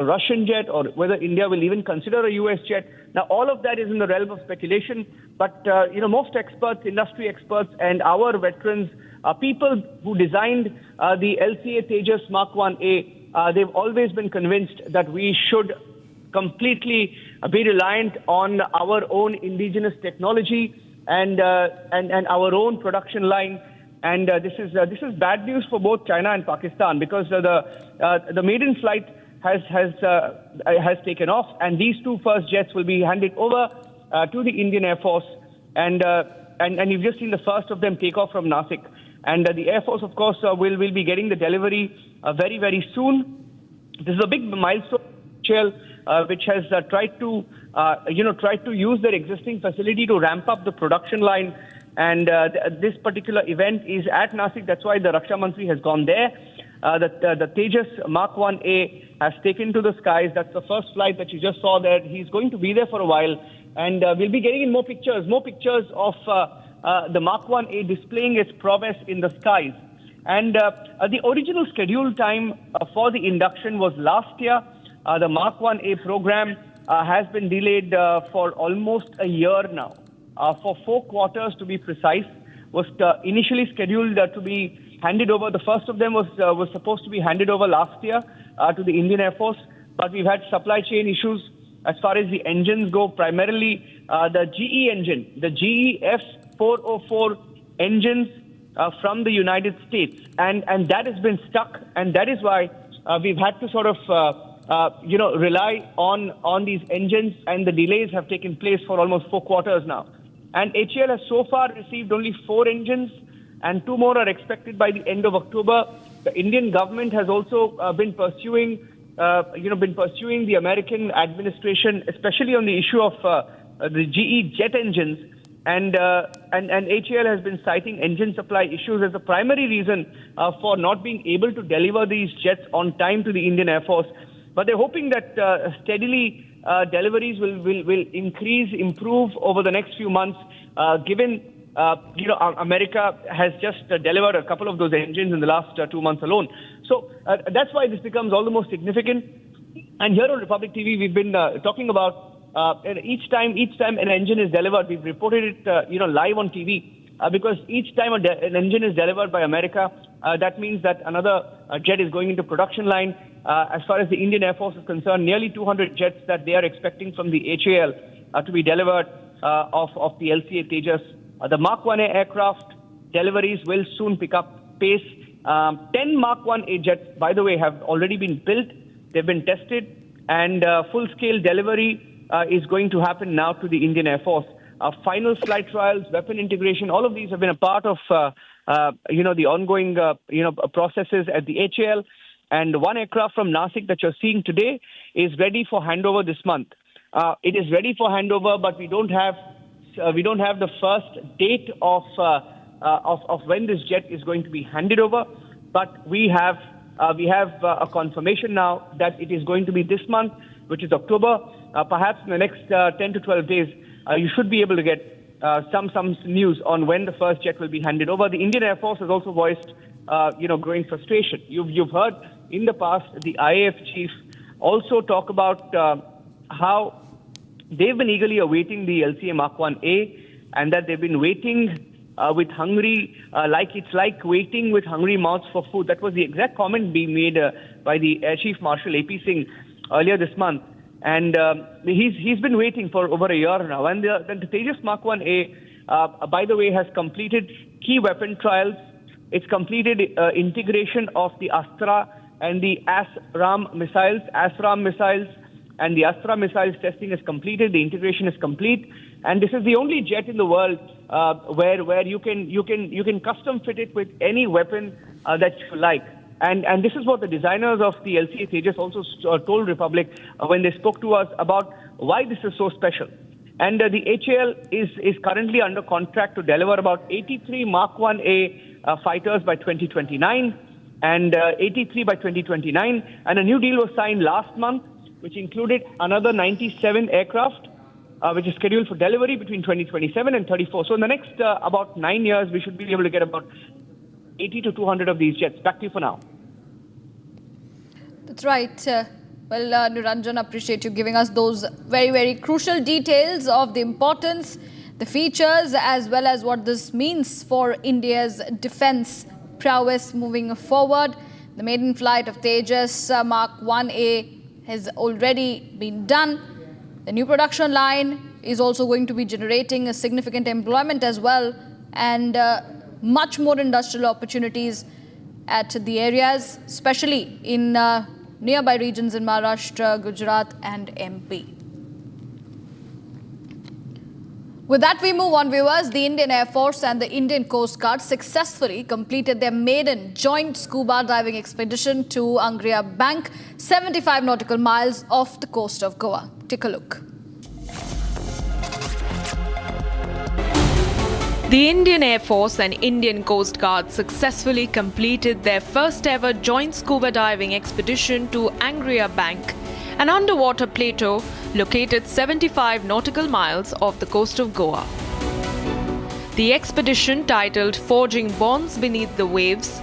a Russian jet or whether India will even consider a US jet. Now, all of that is in the realm of speculation. But, most experts, industry experts and our veterans, people who designed the LCA Tejas Mk1A, they've always been convinced that we should completely be reliant on our own indigenous technology and our own production line. And this is bad news for both China and Pakistan, because the maiden flight has taken off, and these two first jets will be handed over to the Indian Air Force, and you've just seen the first of them take off from Nashik. And the Air Force, of course, will be getting the delivery very, very soon. This is a big milestone, which has tried to use their existing facility to ramp up the production line. And this particular event is at Nashik. That's why the Raksha Mantri has gone there. The Tejas Mk1A has taken to the skies. That's the first flight that you just saw there. He's going to be there for a while. And we'll be getting in more pictures of the Mk1A displaying its prowess in the skies. And the original scheduled time for the induction was last year. The Mk1A program has been delayed for almost a year now. For 4 quarters, to be precise, was initially scheduled to be handed over. The first of them was supposed to be handed over last year to the Indian Air Force, but we've had supply chain issues as far as the engines go. Primarily, the GE engine, the GE F404 engines from the United States, and that has been stuck, and that is why we've had to sort of rely on these engines, and the delays have taken place for almost 4 quarters now. And HAL has so far received only 4 engines, and 2 more are expected by the end of October. The Indian government has also been pursuing the American administration, especially on the issue of the GE jet engines, and HAL has been citing engine supply issues as the primary reason for not being able to deliver these jets on time to the Indian Air Force. But they're hoping that steadily deliveries will improve over the next few months, given America has just delivered a couple of those engines in the last 2 months alone. So that's why this becomes all the more significant. And here on Republic TV, we've been talking about each time an engine is delivered, we've reported it live on TV. Because each time an engine is delivered by America, that means that another jet is going into production line. As far as the Indian Air Force is concerned, nearly 200 jets that they are expecting from the HAL to be delivered of the LCA Tejas. The Mk1A aircraft deliveries will soon pick up pace. 10 Mk1A jets, by the way, have already been built. They've been tested, and full-scale delivery is going to happen now to the Indian Air Force. Final flight trials, weapon integration, all of these have been a part of the ongoing processes at the HAL. And one aircraft from Nashik that you're seeing today is ready for handover this month. It is ready for handover, but we don't have the first date of when this jet is going to be handed over. But we have a confirmation now that it is going to be this month, which is October. Perhaps in the next 10 to 12 days, you should be able to get some news on when the first jet will be handed over. The Indian Air Force has also voiced growing frustration. You've heard in the past the IAF chief also talk about how they've been eagerly awaiting the LCA Mk1A, and that they've been waiting with hungry, like waiting with hungry mouths for food. That was the exact comment being made by the Air Chief Marshal AP Singh earlier this month. And he's been waiting for over a year now. And the Tejas Mk1A, by the way, has completed key weapon trials. It's completed integration of the Astra and the ASRAM missiles. And the Astra missiles testing is completed. The integration is complete. And this is the only jet in the world where you can custom fit it with any weapon that you like. And this is what the designers of the LCA Tejas also told Republic when they spoke to us about why this is so special. And the HAL is currently under contract to deliver about 83 Mk1A fighters by 2029 and 83 by 2029. And a new deal was signed last month, which included another 97 aircraft, which is scheduled for delivery between 2027 and 34. So in the next about 9 years, we should be able to get about 80 to 200 of these jets. Back to you for now. That's right. Well, Niranjan, appreciate you giving us those very, very crucial details of the importance, the features, as well as what this means for India's defence prowess moving forward. The maiden flight of Tejas Mk1A has already been done. The new production line is also going to be generating a significant employment as well, and much more industrial opportunities at the areas, especially in nearby regions in Maharashtra, Gujarat and MP. With that, we move on, viewers. The Indian Air Force and the Indian Coast Guard successfully completed their maiden joint scuba diving expedition to Angria Bank, 75 nautical miles off the coast of Goa. Take a look. The Indian Air Force and Indian Coast Guard successfully completed their first ever joint scuba diving expedition to Angria Bank, an underwater plateau located 75 nautical miles off the coast of Goa. The expedition, titled Forging Bonds Beneath the Waves,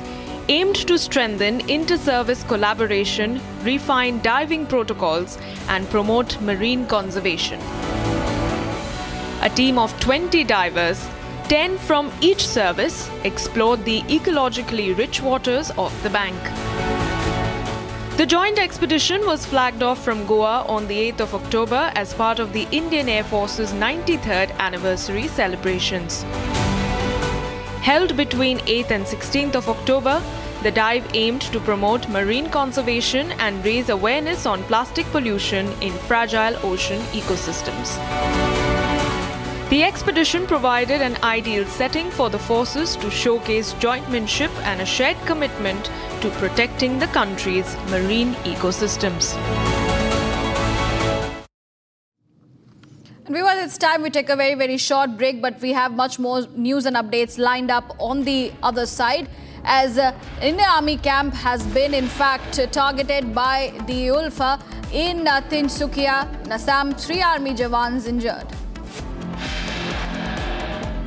aimed to strengthen inter-service collaboration, refine diving protocols and promote marine conservation. A team of 20 divers, 10 from each service, explored the ecologically rich waters of the bank. The joint expedition was flagged off from Goa on the 8th of October as part of the Indian Air Force's 93rd anniversary celebrations. Held between 8th and 16th of October, the dive aimed to promote marine conservation and raise awareness on plastic pollution in fragile ocean ecosystems. The expedition provided an ideal setting for the forces to showcase jointmanship and a shared commitment to protecting the country's marine ecosystems. And viewers, it's time we take a very, very short break, but we have much more news and updates lined up on the other side, as Indian Army camp has been in fact targeted by the Ulfa in Tinsukia, Assam. 3 Army jawans injured.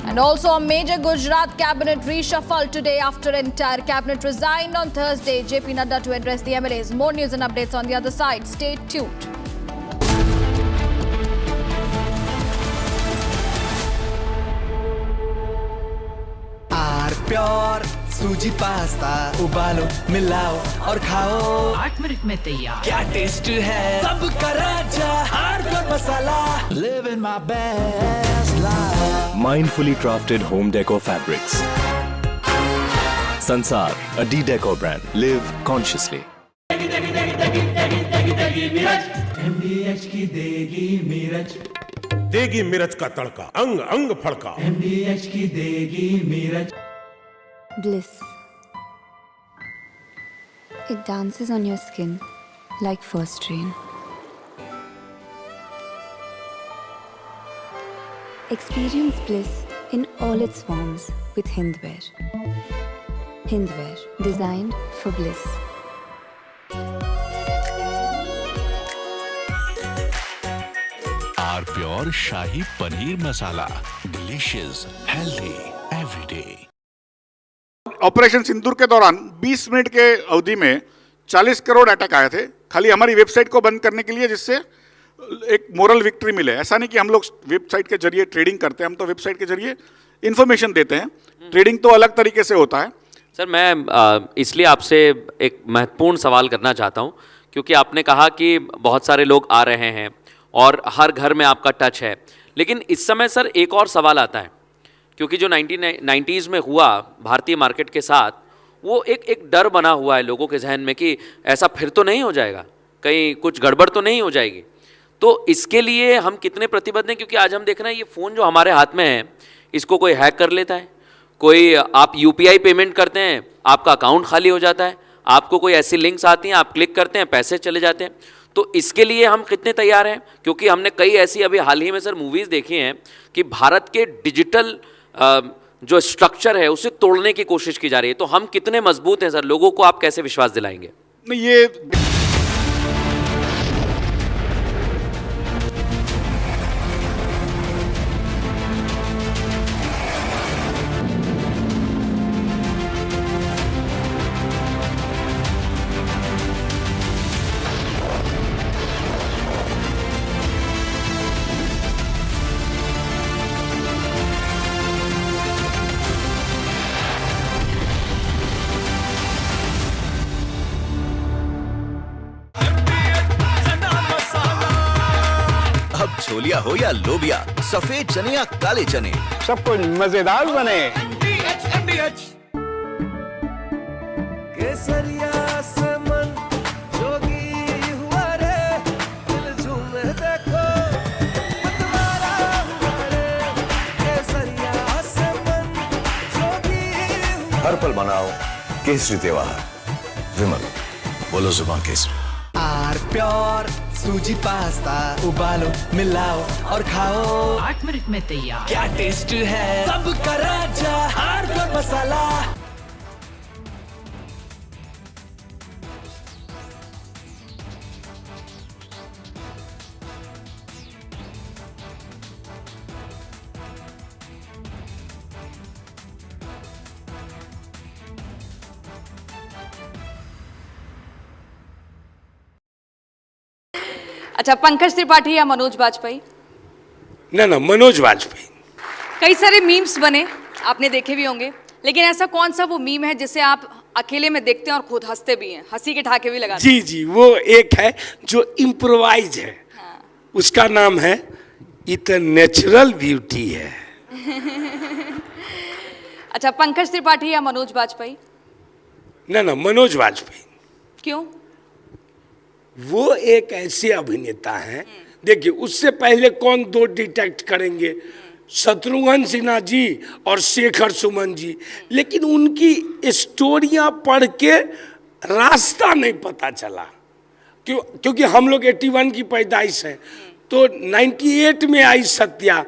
And also a major Gujarat cabinet reshuffle today after entire cabinet resigned on Thursday. JP Nadda to address the MLAs. More news and updates on the other side. Stay tuned. Pure सूजी pasta उबालो मिलाओ और खाओ 8 minute में तैयार क्या taste है सबका राजा pure masala living my best life mindfully crafted home decor fabrics Sansar, a D-Decor brand. Live consciously. MDH की देगी मिर्च देगी मिर्च का तड़का अंग अंग फड़का MDH की देगी मिर्च Bliss. It dances on your skin like first rain. Experience bliss in all its forms with Hindwear. Hindwear, designed for bliss. Our pure Shahi Paneer Masala. Delicious, healthy, every day. Operation Sindoor के दौरान 20 minute के अवधि में 40 crore attack आए थे खाली हमारी website को बंद करने के लिए, जिससे एक मोरल विक्ट्री मिले। ऐसा नहीं कि हम लोग वेबसाइट के जरिए ट्रेडिंग करते हैं, हम तो वेबसाइट के जरिए इन्फॉर्मेशन देते हैं। ट्रेडिंग तो अलग तरीके से होता है। सर, मैं इसलिए आपसे एक महत्वपूर्ण सवाल करना चाहता हूं, क्योंकि आपने कहा कि बहुत सारे लोग आ रहे हैं और हर घर में आपका टच है, लेकिन इस समय सर एक और सवाल आता है, क्योंकि जो 1990s में हुआ भारतीय मार्केट के साथ, वो एक डर बना हुआ है लोगों के जहन में कि ऐसा फिर तो नहीं हो जाएगा, कहीं कुछ गड़बड़ तो नहीं हो जाएगी। तो इसके लिए हम कितने प्रतिबद्ध हैं, क्योंकि आज हम देख रहे हैं ये फ़ोन जो हमारे हाथ में है, इसको कोई हैक कर लेता है, कोई आप UPI पेमेंट करते हैं, आपका अकाउंट खाली हो जाता है, आपको कोई ऐसी लिंक्स आती हैं, आप क्लिक करते हैं, पैसे चले जाते हैं। तो इसके लिए हम कितने तैयार हैं, क्योंकि हमने कई ऐसी अभी हाल ही में सर मूवीज़ देखी हैं कि भारत के डिजिटल जो स्ट्रक्चर है उसे तोड़ने की कोशिश की जा रही है। तो हम कितने मजबूत हैं सर, लोगों को आप कैसे विश्वास दिलाएंगे? नहीं, ये छोलिया हो या लोबिया, सफेद चने या काले चने, सब कुछ मजेदार बने। केसरिया से मन जोगी हुआ रे, दिल झूमे देखो मतवारा हुआ रे। केसरिया से मन जोगी हुआ। हर पल मनाओ केसरी त्योहार। विमल, बोलो जुबान केसरी। आर प्योर सूजी पास्ता, उबालो मिलाओ और खाओ, 8 मिनट में तैयार। क्या टेस्ट है सबका राजा हार्डवेयर मसाला। अच्छा, पंकज त्रिपाठी या मनोज वाजपेयी? ना मनोज वाजपेयी। कई सारे मीम्स बने, आपने देखे भी होंगे, लेकिन ऐसा कौन सा वो मीम है जिसे आप अकेले में देखते हैं और खुद हंसते भी हैं, हंसी के ठहाके भी लगाते हैं? जी जी, वो एक है जो इम्प्रोवाइज है। हाँ। उसका नाम है इट नेचुरल ब्यूटी है। अच्छा, पंकज त्रिपाठी या मनोज वाजपेयी? ना मनोज वाजपेयी। क्यों? वो एक ऐसे अभिनेता हैं, देखिए उससे पहले कौन दो डिटेक्ट करेंगे, शत्रुघ्न सिन्हा जी और शेखर सुमन जी, लेकिन उनकी स्टोरियां पढ़ के रास्ता नहीं पता चला। क्योंकि हम लोग 81 की पैदाइश है, तो 98 में आई सत्या।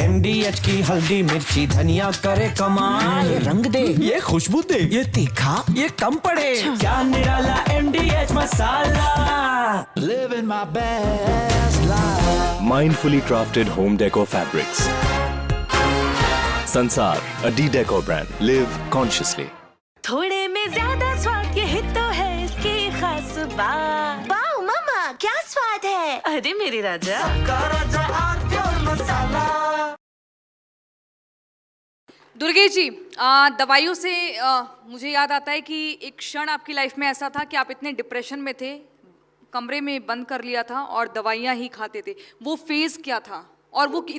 MDH की हल्दी मिर्ची धनिया करे कमाल, ये रंग दे, ये खुशबू दे, ये तीखा, ये कम पड़े, क्या निराला MDH masala. Living my best life. Mindfully crafted home decor fabrics. Sansar, a D-Decor brand. Live consciously. थोड़े में ज्यादा स्वाद, यही तो है इसकी खास बात। वाओ मामा, क्या स्वाद है। अरे मेरे राजा, राजा मसाला। दुर्गेश जी, दवाइयों से मुझे याद आता है कि एक क्षण आपकी लाइफ में ऐसा था कि आप इतने डिप्रेशन में थे, कमरे में बंद कर लिया था और दवाइयाँ ही खाते थे। वो फेज क्या था और वो